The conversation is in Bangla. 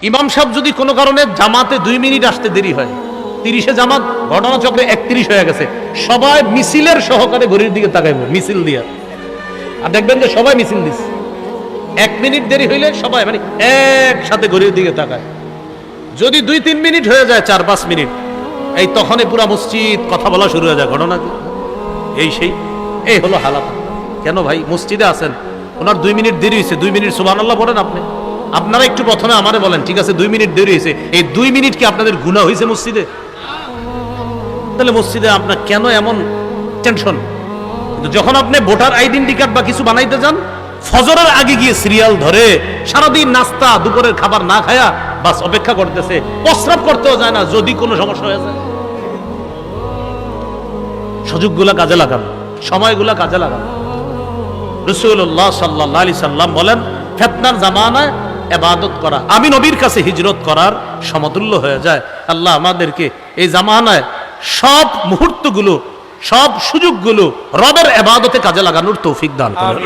ইমাম সাহেব যদি কোনো কারণে জামাতে 2 মিনিট আসতে দেরি হয়, 30-এ জামাত ঘটনাচক্রে 31 হয়ে গেছে, সবাই মিছিলের সহকারে ঘড়ির দিকে তাকাইবে, মিছিল দিয়া। আর দেখবেন যে সবাই মিছিল দিচ্ছে, 1 মিনিট দেরি হইলে সবাই মানে একসাথে ঘড়ির দিকে তাকায়। যদি 2-3 মিনিট হয়ে যায়, 4-5 মিনিট, এই তখনই পুরা মসজিদ কথা বলা শুরু হয়ে যায়। ঘটনা কি এই সেই, এই হলো হালাত। কেন ভাই মসজিদে আছেন, ওনার 2 মিনিট দেরি হয়েছে, 2 মিনিট সুবহানাল্লাহ বলেন আপনি। আপনারা একটু প্রথমে আমারে বলেন, ঠিক আছে 2 মিনিট দেরি হয়েছে, এই 2 মিনিট কি আপনাদের গুনাহ হয়েছে মসজিদে? তাহলে মসজিদে আপনার কেন এমন টেনশন? যখন আপনি ভোটার আইডেন্টি কার্ড বা কিছু বানাইতে যান, ফজরের আগে গিয়ে সিরিয়াল ধরে সারাদিন নাস্তা দুপুরের খাবার না খায়া বাস অপেক্ষা করতেছে, প্রস্রাব করতেও যায় না যদি কোনো সমস্যা হয়ে যায়। সুযোগগুলা কাজে লাগান, সময়গুলা কাজে লাগান। রাসূলুল্লাহ সাল্লাল্লাহু আলাইহি সাল্লাম বলেন, ফিতনার জামানায় ইবাদত করা আমি নবীর কাছে হিজরত করার সমতুল্য হয়ে যায়। আল্লাহ আমাদেরকে এই জামানায় সব মুহূর্তগুলো, সব সুযোগগুলো রবের ইবাদতে কাজে লাগানোর তৌফিক দান করেন।